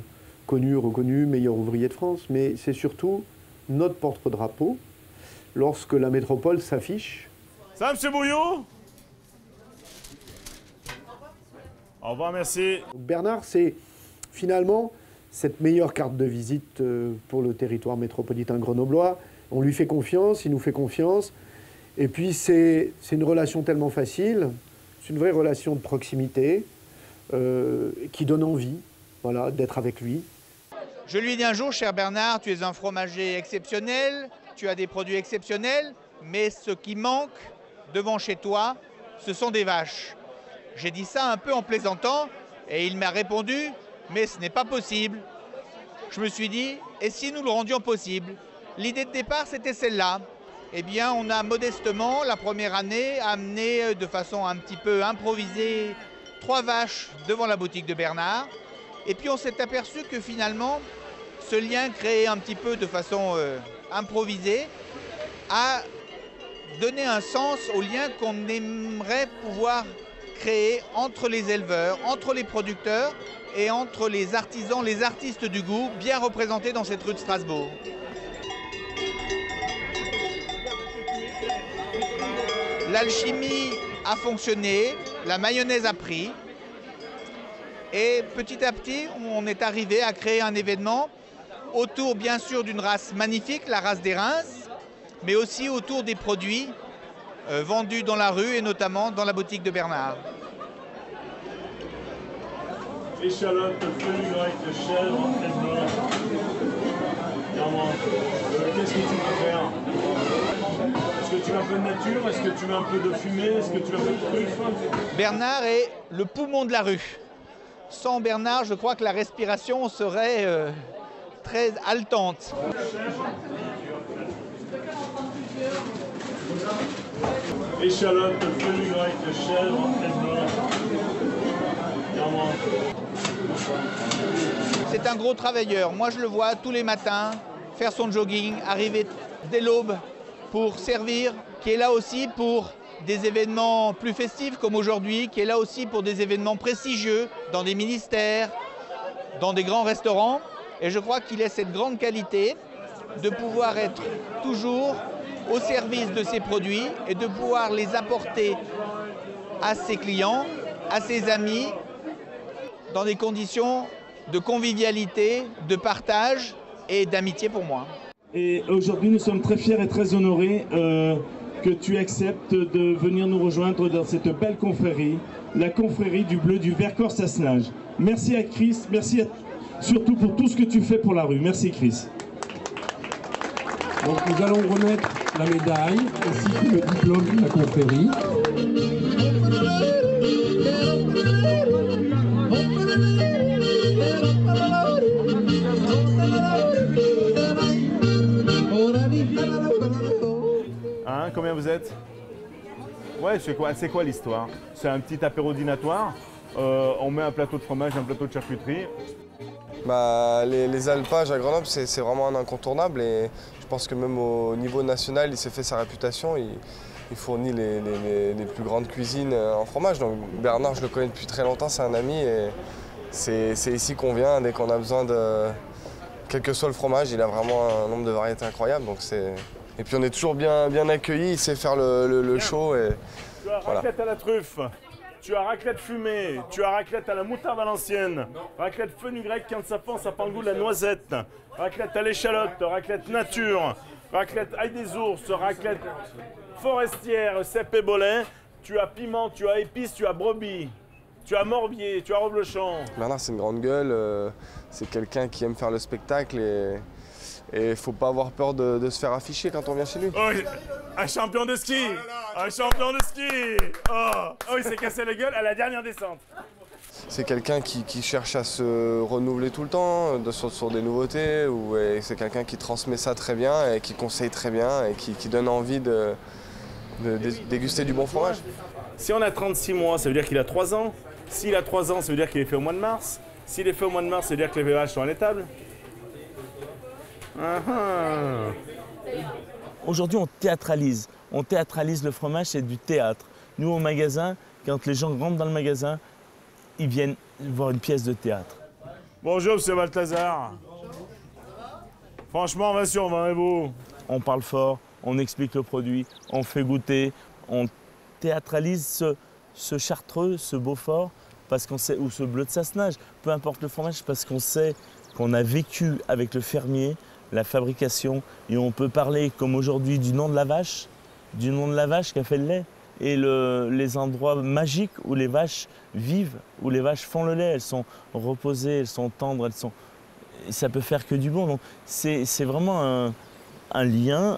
connu, reconnu, meilleur ouvrier de France, mais c'est surtout notre porte-drapeau lorsque la métropole s'affiche. Ça va, M. Bouillot? Au revoir, merci. Bernard, c'est finalement cette meilleure carte de visite pour le territoire métropolitain grenoblois. On lui fait confiance, il nous fait confiance. Et puis c'est une relation tellement facile, c'est une vraie relation de proximité qui donne envie, voilà, d'être avec lui. Je lui ai dit un jour, cher Bernard, tu es un fromager exceptionnel, tu as des produits exceptionnels, mais ce qui manque devant chez toi, ce sont des vaches. J'ai dit ça un peu en plaisantant et il m'a répondu, mais ce n'est pas possible. Je me suis dit, et si nous le rendions possible? L'idée de départ, c'était celle-là. Eh bien, on a modestement, la première année, amené de façon un petit peu improvisée 3 vaches devant la boutique de Bernard. Et puis on s'est aperçu que finalement, ce lien créé un petit peu de façon improvisée a donné un sens au lien qu'on aimerait pouvoir créer entre les éleveurs, entre les producteurs et entre les artisans, les artistes du goût, bien représentés dans cette rue de Strasbourg. L'alchimie a fonctionné, la mayonnaise a pris. Et petit à petit, on est arrivé à créer un événement autour, bien sûr, d'une race magnifique, la race des Reims, mais aussi autour des produits vendus dans la rue et notamment dans la boutique de Bernard. Échalote, feuilles grecques, chèvre, tête blanche. Qu'est-ce que tu veux faire? Est-ce que tu veux un peu de nature? Est-ce que tu veux un peu de fumée? Est-ce que tu veux un peu de truffe? Bernard est le poumon de la rue. Sans Bernard, je crois que la respiration serait très haletante. Échalote, feuilles grecques, chèvre, tête blanche. C'est un gros travailleur. Moi, je le vois tous les matins faire son jogging, arriver dès l'aube pour servir, qui est là aussi pour des événements plus festifs comme aujourd'hui, qui est là aussi pour des événements prestigieux dans des ministères, dans des grands restaurants. Et je crois qu'il a cette grande qualité de pouvoir être toujours au service de ses produits et de pouvoir les apporter à ses clients, à ses amis, dans des conditions de convivialité, de partage et d'amitié pour moi. Et aujourd'hui, nous sommes très fiers et très honorés que tu acceptes de venir nous rejoindre dans cette belle confrérie, la confrérie du Bleu du Vercors-Sassenage. Merci à Chris, merci surtout pour tout ce que tu fais pour la rue. Merci Chris. Donc nous allons remettre la médaille ainsi que le diplôme de la confrérie. Hein, combien vous êtes? Ouais, c'est quoi l'histoire? C'est un petit apéro dînatoire. On met un plateau de fromage, un plateau de charcuterie. Bah, les alpages à Grenoble, c'est vraiment un incontournable et je pense que même au niveau national, il s'est fait sa réputation. Il fournit les plus grandes cuisines en fromage. Donc Bernard, je le connais depuis très longtemps, c'est un ami et c'est ici qu'on vient dès qu'on a besoin de... Quel que soit le fromage, il a vraiment un nombre de variétés incroyables. Donc et puis on est toujours bien accueillis, il sait faire le show. Et tu as raclette à la truffe, tu as raclette fumée, tu as raclette à la moutarde à l'ancienne, raclette fenugrec, quand ça pend le goût de la noisette, raclette à l'échalote, raclette nature, raclette ail des ours, raclette forestière, cèpe et bolet, tu as piment, tu as épices, tu as brebis. Tu as Morbier, tu as Roblechon. Bernard, c'est une grande gueule, c'est quelqu'un qui aime faire le spectacle et il ne faut pas avoir peur de se faire afficher quand on vient chez lui. Oh, un champion de ski! Un champion de ski! Oh, il s'est cassé la gueule à la dernière descente. C'est quelqu'un qui cherche à se renouveler tout le temps, sur des nouveautés. C'est quelqu'un qui transmet ça très bien et qui conseille très bien et qui donne envie de déguster du bon fromage. Si on a 36 mois, ça veut dire qu'il a 3 ans. S'il a 3 ans, ça veut dire qu'il est fait au mois de mars. S'il est fait au mois de mars, ça veut dire que les vaches sont à l'étable. Aujourd'hui, on théâtralise. On théâtralise le fromage, c'est du théâtre. Nous, au magasin, quand les gens rentrent dans le magasin, ils viennent voir une pièce de théâtre. Bonjour, M. Balthazar. Franchement, va sur Vin-et-Beau. On parle fort, on explique le produit, on fait goûter, on théâtralise ce chartreux, ce Beaufort, parce qu'on sait, ou ce bleu de Sassenage, peu importe le fromage, parce qu'on sait qu'on a vécu avec le fermier la fabrication, et on peut parler, comme aujourd'hui, du nom de la vache qui a fait le lait, et les endroits magiques où les vaches vivent, où les vaches font le lait. Elles sont reposées, elles sont tendres, ça peut faire que du bon. Donc c'est vraiment un lien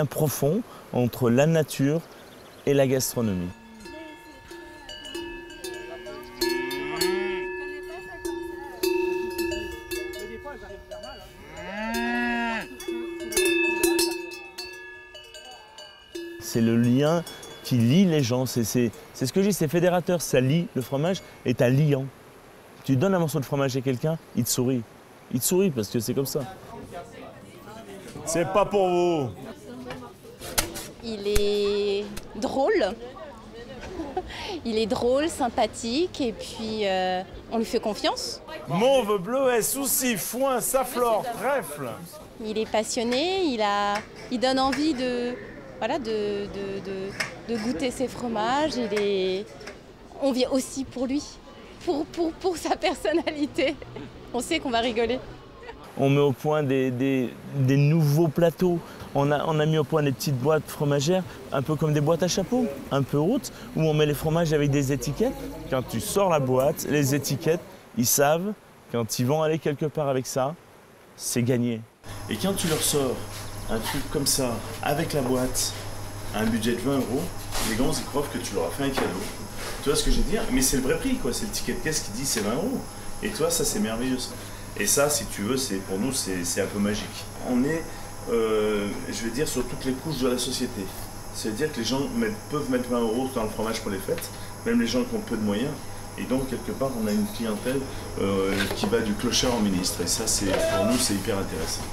profond entre la nature et la gastronomie. C'est le lien qui lie les gens. C'est ce que je dis, c'est fédérateur. Ça lie, le fromage est un liant. Tu donnes un morceau de fromage à quelqu'un, il te sourit. Il te sourit parce que c'est comme ça. C'est pas pour vous. Il est drôle. Il est drôle, sympathique et puis on lui fait confiance. Mauve, bleuet, souci, foin, saflor, trèfle. Il est passionné, il donne envie de goûter ses fromages. On vient aussi pour lui, pour sa personnalité. On sait qu'on va rigoler. On met au point des nouveaux plateaux. On a mis au point des petites boîtes fromagères, un peu comme des boîtes à chapeau, un peu hautes, où on met les fromages avec des étiquettes. Quand tu sors la boîte, les étiquettes, ils savent, quand ils vont aller quelque part avec ça, c'est gagné. Et quand tu leur sors un truc comme ça, avec la boîte, à un budget de 20 €, les gars, ils croient que tu leur as fait un cadeau. Tu vois ce que je veux dire? Mais c'est le vrai prix, quoi. C'est le ticket de caisse qui dit c'est 20 €. Et toi, ça, c'est merveilleux. Ça. Et ça, si tu veux, pour nous, c'est un peu magique. On est, je vais dire, sur toutes les couches de la société. C'est-à-dire que les gens peuvent mettre 20 € dans le fromage pour les fêtes, même les gens qui ont peu de moyens. Et donc, quelque part, on a une clientèle qui va du clochard au ministre. Et ça, pour nous, c'est hyper intéressant.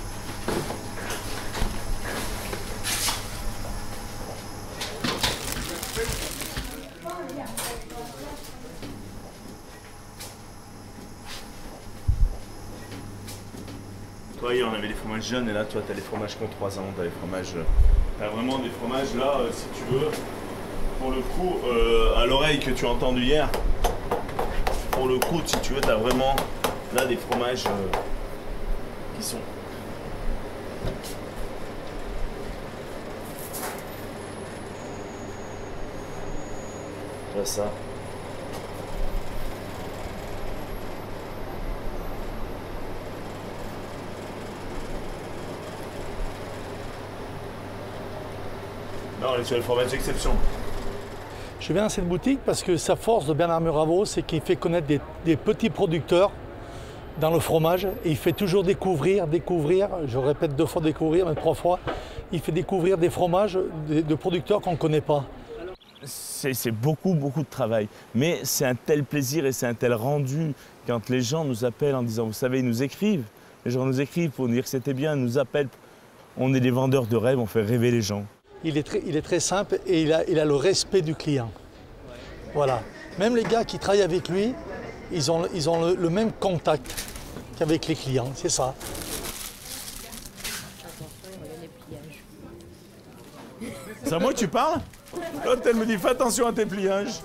Toi, hier, on avait des fromages jeunes, et là, toi, tu as les fromages qui ont 3 ans, tu as les fromages... Tu as vraiment des fromages, là, si tu veux, pour le coup, à l'oreille que tu as entendu hier, pour le coup, si tu veux, tu as vraiment, là, des fromages qui sont... Tu vois ça. Non, on est sur le fromage d'exception. Je viens à cette boutique parce que sa force de Bernard Muraveau, c'est qu'il fait connaître des petits producteurs dans le fromage. Et il fait toujours découvrir, je répète 2 fois découvrir, mais 3 fois, il fait découvrir des fromages de producteurs qu'on ne connaît pas. C'est beaucoup de travail. Mais c'est un tel plaisir et c'est un tel rendu quand les gens nous appellent en disant, vous savez, ils nous écrivent. Les gens nous écrivent pour nous dire que c'était bien, ils nous appellent. On est des vendeurs de rêves, on fait rêver les gens. Il est très simple et il a le respect du client. Voilà. Même les gars qui travaillent avec lui, ils ont le même contact qu'avec les clients, c'est ça. C'est à moi que tu parles? L'autre, elle me dit, fais attention à tes pliages.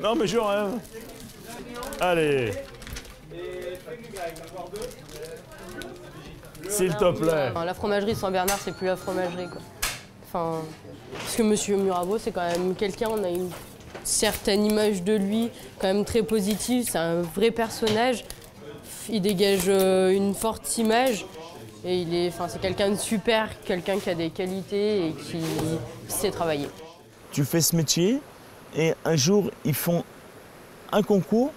Non, mais je rêve. Allez. S'il te plaît. La fromagerie Saint-Bernard, c'est plus la fromagerie, quoi. Enfin, parce que Monsieur Muraveau, c'est quand même quelqu'un, on a une certaine image de lui, quand même très positive, c'est un vrai personnage. Il dégage une forte image et c'est quelqu'un de super, quelqu'un qui a des qualités et qui sait travailler. Tu fais ce métier et un jour, ils font un concours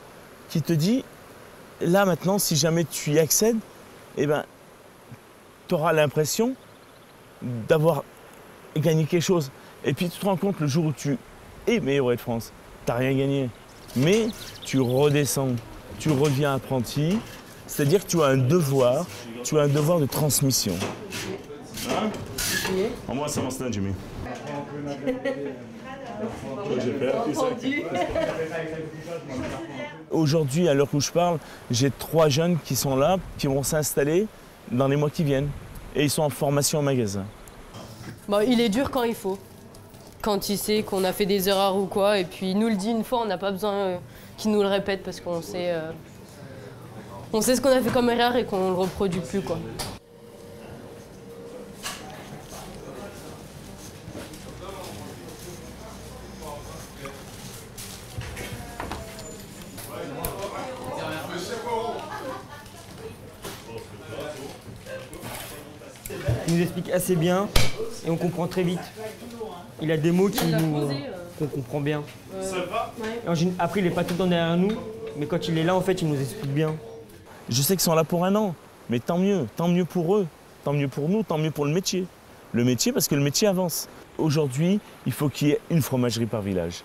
qui te dit, là maintenant, si jamais tu y accèdes, eh ben, tu auras l'impression d'avoir gagné quelque chose. Et puis tu te rends compte le jour où tu es meilleur de France, tu n'as rien gagné. Mais tu redescends, tu reviens apprenti, c'est-à-dire que tu as un devoir de transmission. Hein? Moi, ça m'en Jimmy. Aujourd'hui, à l'heure où je parle, j'ai 3 jeunes qui sont là, qui vont s'installer dans les mois qui viennent. Et ils sont en formation au magasin. Bon, il est dur quand il faut. Quand il sait qu'on a fait des erreurs ou quoi. Et puis il nous le dit une fois, on n'a pas besoin qu'il nous le répète parce qu'on sait, ce qu'on a fait comme erreur et qu'on ne le reproduit plus, quoi. Il nous explique assez bien et on comprend très vite. Il a des mots qu'on comprend bien. Après, il n'est pas tout le temps derrière nous, mais quand il est là, en fait, il nous explique bien. Je sais qu'ils sont là pour un an, mais tant mieux pour eux, tant mieux pour nous, tant mieux pour le métier. Le métier, parce que le métier avance. Aujourd'hui, il faut qu'il y ait une fromagerie par village.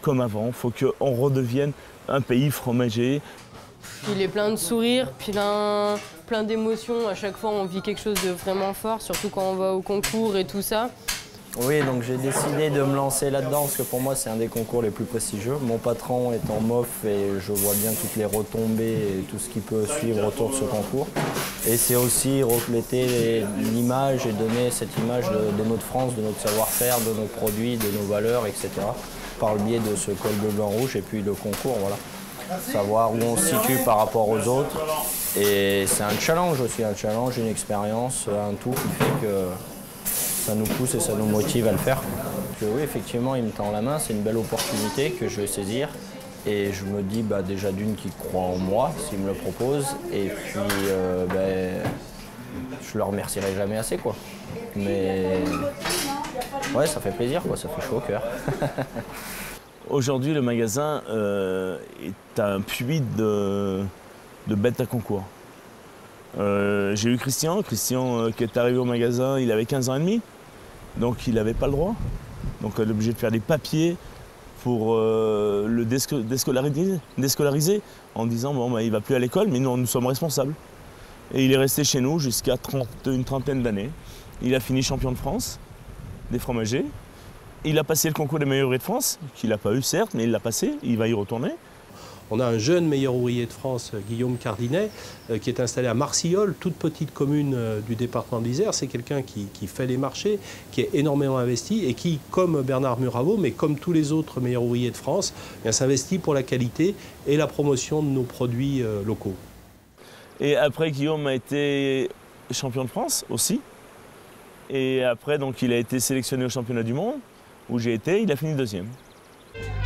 Comme avant, il faut qu'on redevienne un pays fromager. Il est plein de sourires, plein d'émotions. À chaque fois, on vit quelque chose de vraiment fort, surtout quand on va au concours et tout ça. Oui, donc j'ai décidé de me lancer là-dedans parce que pour moi, c'est un des concours les plus prestigieux. Mon patron est en MOF et je vois bien toutes les retombées et tout ce qui peut suivre autour de ce concours. Et c'est aussi refléter l'image et donner cette image de notre France, de notre savoir-faire, de nos produits, de nos valeurs, etc. par le biais de ce col bleu, blanc, rouge et puis le concours, voilà. Savoir où on se situe par rapport aux autres. Et c'est un challenge aussi, une expérience, un tout qui fait que ça nous pousse et ça nous motive à le faire. Que oui, effectivement, il me tend la main, c'est une belle opportunité que je vais saisir. Et je me dis déjà d'une qu'il croit en moi, s'il me le propose. Et puis, je le remercierai jamais assez, quoi. Mais ouais, ça fait plaisir, quoi, ça fait chaud au cœur. Aujourd'hui, le magasin est un puits de bêtes à concours. J'ai eu Christian qui est arrivé au magasin, il avait 15 ans et demi, donc il n'avait pas le droit. Donc on est obligé de faire des papiers pour le déscolariser en disant bon, il ne va plus à l'école, mais nous sommes responsables. Et il est resté chez nous jusqu'à une trentaine d'années. Il a fini champion de France des fromagers. Il a passé le concours des meilleurs ouvriers de France, qu'il n'a pas eu certes, mais il l'a passé, il va y retourner. On a un jeune meilleur ouvrier de France, Guillaume Cardinet, qui est installé à Marcillol, toute petite commune du département de l'Isère. C'est quelqu'un qui fait les marchés, qui est énormément investi et qui, comme Bernard Muraveau, mais comme tous les autres meilleurs ouvriers de France, s'investit pour la qualité et la promotion de nos produits locaux. Et après, Guillaume a été champion de France aussi. Et après, donc, il a été sélectionné au championnat du monde, où j'ai été, il a fini deuxième.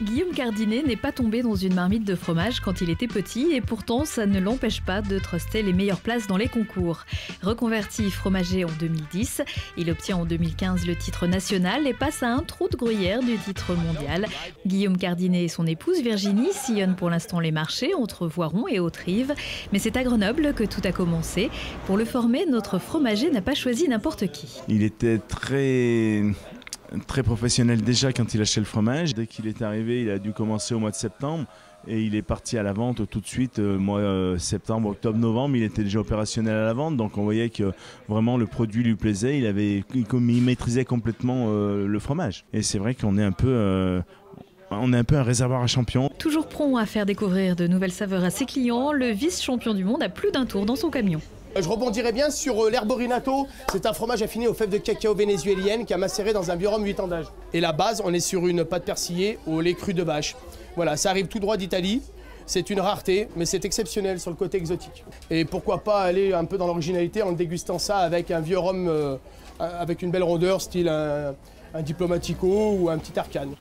Guillaume Cardinet n'est pas tombé dans une marmite de fromage quand il était petit et pourtant ça ne l'empêche pas de truster les meilleures places dans les concours. Reconverti fromager en 2010, il obtient en 2015 le titre national et passe à un trou de gruyère du titre mondial. Guillaume Cardinet et son épouse Virginie sillonnent pour l'instant les marchés entre Voiron et Haute-Rive. Mais c'est à Grenoble que tout a commencé. Pour le former, notre fromager n'a pas choisi n'importe qui. Il était très professionnel déjà quand il achetait le fromage. Dès qu'il est arrivé, il a dû commencer au mois de septembre et il est parti à la vente tout de suite, septembre, octobre, novembre. Il était déjà opérationnel à la vente, donc on voyait que vraiment le produit lui plaisait. Il maîtrisait complètement le fromage. Et c'est vrai qu'on est un peu un réservoir à champions. Toujours prompt à faire découvrir de nouvelles saveurs à ses clients, le vice-champion du monde a plus d'un tour dans son camion. Je rebondirais bien sur l'herborinato. C'est un fromage affiné aux fèves de cacao vénézuéliennes qui a macéré dans un biorhum 8 ans d'âge. Et la base, on est sur une pâte persillée au lait cru de vache. Voilà, ça arrive tout droit d'Italie. C'est une rareté, mais c'est exceptionnel sur le côté exotique. Et pourquoi pas aller un peu dans l'originalité en dégustant ça avec un vieux rhum avec une belle rondeur, style un Diplomatico ou un petit Arcane.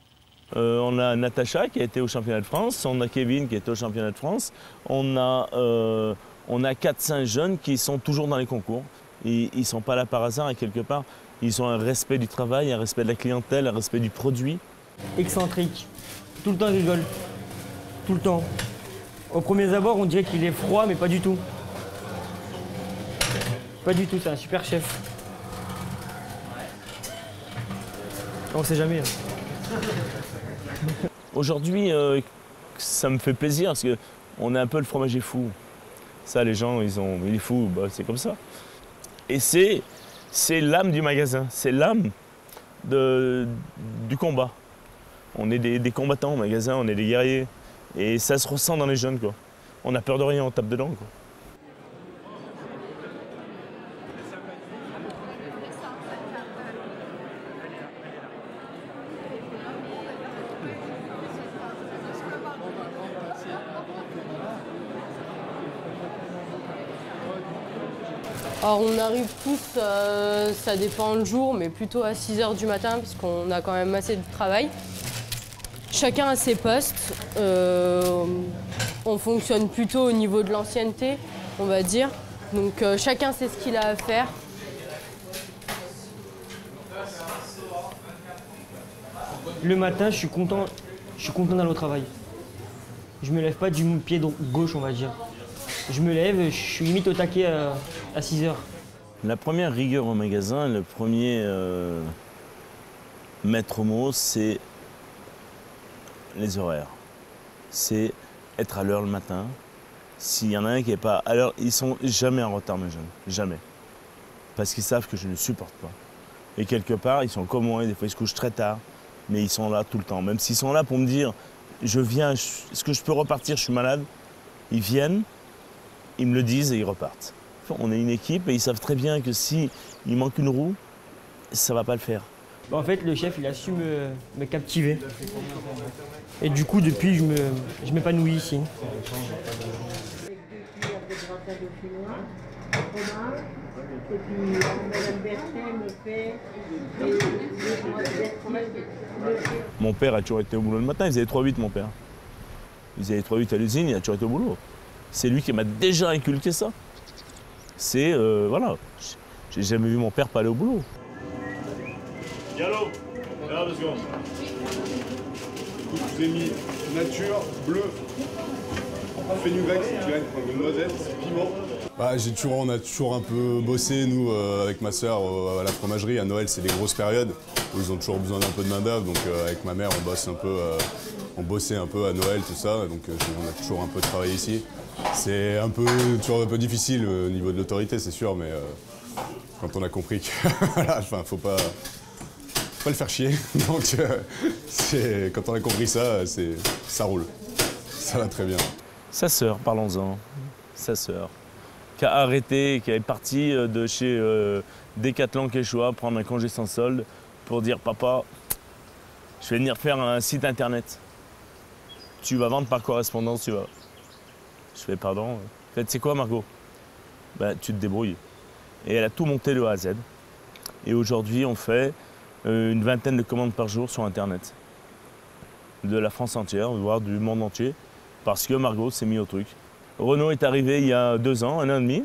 On a Natacha qui a été au championnat de France, on a Kevin qui est au championnat de France, on a 4-5 jeunes qui sont toujours dans les concours. Ils ne sont pas là par hasard et quelque part, ils ont un respect du travail, un respect de la clientèle, un respect du produit. Excentrique. Tout le temps il rigole. Tout le temps. Au premier abord, on dirait qu'il est froid, mais pas du tout. Pas du tout, c'est un super chef. On ne sait jamais. Aujourd'hui, ça me fait plaisir parce qu'on est un peu le fromager fou. Ça, les gens, il est fou, c'est comme ça. Et c'est l'âme du magasin, c'est l'âme du combat. On est des combattants au magasin, on est des guerriers. Et ça se ressent dans les jeunes, quoi. On n'a peur de rien, on tape dedans, quoi. Alors on arrive tous, ça dépend le jour, mais plutôt à 6 h du matin, puisqu'on a quand même assez de travail. Chacun a ses postes. On fonctionne plutôt au niveau de l'ancienneté, on va dire. Donc chacun sait ce qu'il a à faire. Le matin, je suis content d'aller au travail. Je me lève pas du pied gauche, on va dire. Je me lève, je suis limite au taquet à 6 h. La première rigueur au magasin, le premier maître mot, c'est les horaires. C'est être à l'heure le matin. S'il y en a un qui n'est pas à l'heure, ils sont jamais en retard, mes jeunes. Jamais. Parce qu'ils savent que je ne supporte pas. Et quelque part, ils sont comme moi, des fois ils se couchent très tard, mais ils sont là tout le temps. Même s'ils sont là pour me dire, je viens, est-ce que je peux repartir, je suis malade? Ils viennent, ils me le disent et ils repartent. On est une équipe et ils savent très bien que s'il manque une roue, ça ne va pas le faire. En fait, le chef, il a su me captiver. Et du coup, depuis, je m'épanouis ici. Mon père a toujours été au boulot le matin, il faisait 3-8 mon père. Il faisait 3-8 à l'usine, il a toujours été au boulot. C'est lui qui m'a déjà inculqué ça. C'est, voilà, j'ai jamais vu mon père pas aller au boulot. Gallo, là, 2 secondes. Écoute, je vous ai mis nature, bleu, fenugrec, tu gagnes une noisette, piment. Bah, on a toujours un peu bossé, nous, avec ma sœur, à la fromagerie. À Noël, c'est des grosses périodes où ils ont toujours besoin d'un peu de main-d'œuvre. Donc, avec ma mère, on bossait un peu à Noël, tout ça. Donc, on a toujours un peu travaillé ici. C'est toujours un peu difficile au niveau de l'autorité, c'est sûr, mais quand on a compris que, voilà, enfin, faut pas le faire chier. Donc, quand on a compris ça, ça roule. Ça va très bien. Sa sœur, parlons-en. Sa sœur, qui a arrêté, qui est partie de chez Decathlon Quechua prendre un congé sans solde pour dire « Papa, je vais venir faire un site internet. Tu vas vendre par correspondance, tu vas. » Je fais « Pardon ?» En fait, c'est quoi, Margot? Ben, tu te débrouilles. Et elle a tout monté de A à Z. Et aujourd'hui, on fait une vingtaine de commandes par jour sur Internet. De la France entière, voire du monde entier. Parce que Margot s'est mis au truc. Renaud est arrivé il y a 2 ans, 1 an et demi.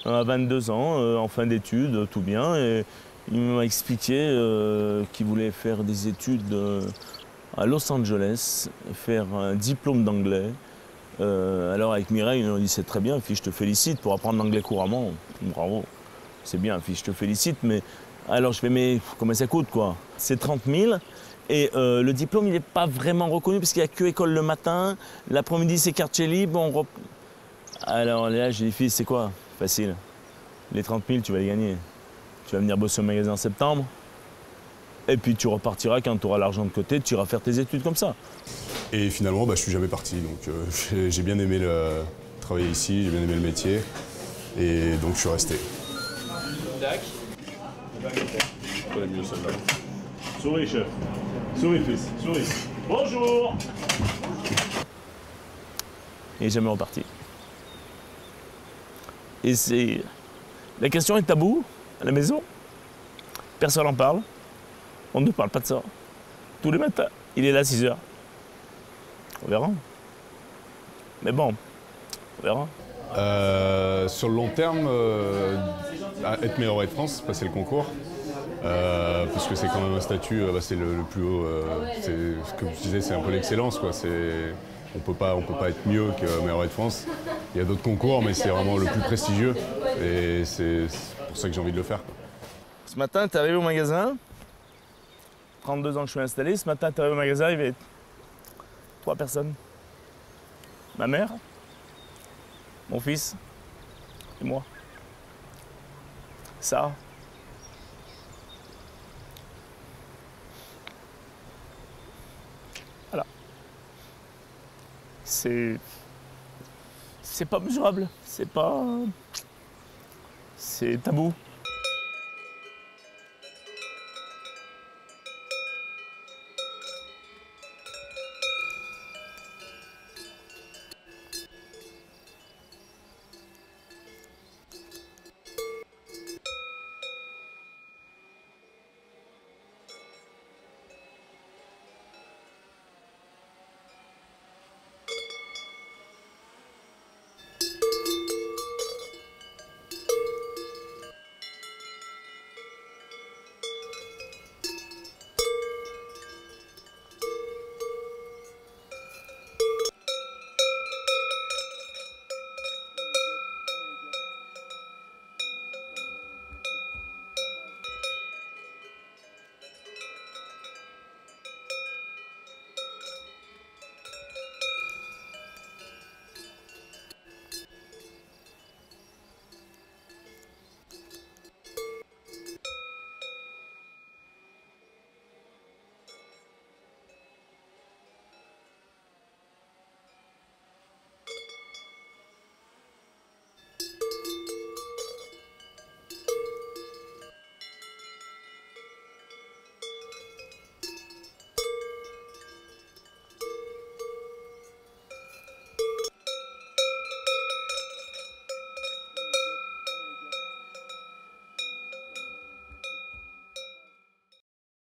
À 22 ans, en fin d'études, tout bien. Et il m'a expliqué qu'il voulait faire des études à Los Angeles, faire un diplôme d'anglais. Alors avec Mireille, on dit c'est très bien, fille, je te félicite pour apprendre l'anglais couramment. Bravo, c'est bien, fille, je te félicite. Mais alors je fais, mais comment ça coûte quoi? C'est 30 000. Et le diplôme, il n'est pas vraiment reconnu parce qu'il n'y a que école le matin. L'après-midi, c'est quartier libre. Alors là, j'ai dit, fille, c'est quoi? Facile. Les 30 000, tu vas les gagner. Tu vas venir bosser au magasin en septembre. Et puis tu repartiras quand tu auras l'argent de côté, tu iras faire tes études comme ça. Et finalement, je ne suis jamais parti. Donc j'ai bien aimé travailler ici, j'ai bien aimé le métier. Et donc je suis resté. Tac. Je connais mieux celle-là. Souris, chef. Souris, fils. Souris. Bonjour. Et jamais reparti. Et c'est... La question est taboue à la maison. Personne n'en parle. On ne parle pas de ça. Tous les matins, il est là à 6 h. On verra. Mais bon, on verra. Sur le long terme, être meilleur roi de France, passer le concours. Parce que c'est quand même un statut, c'est le plus haut, ce que je disais, c'est un peu l'excellence, quoi. On peut pas être mieux que meilleur roi de France. Il y a d'autres concours, mais c'est vraiment le plus prestigieux et c'est pour ça que j'ai envie de le faire, quoi. Ce matin, tu es arrivé au magasin, 32 ans que je suis installé, ce matin, tu es arrivé au magasin, il y avait 3 personnes. Ma mère, mon fils et moi. Ça. Voilà. C'est pas mesurable, c'est tabou.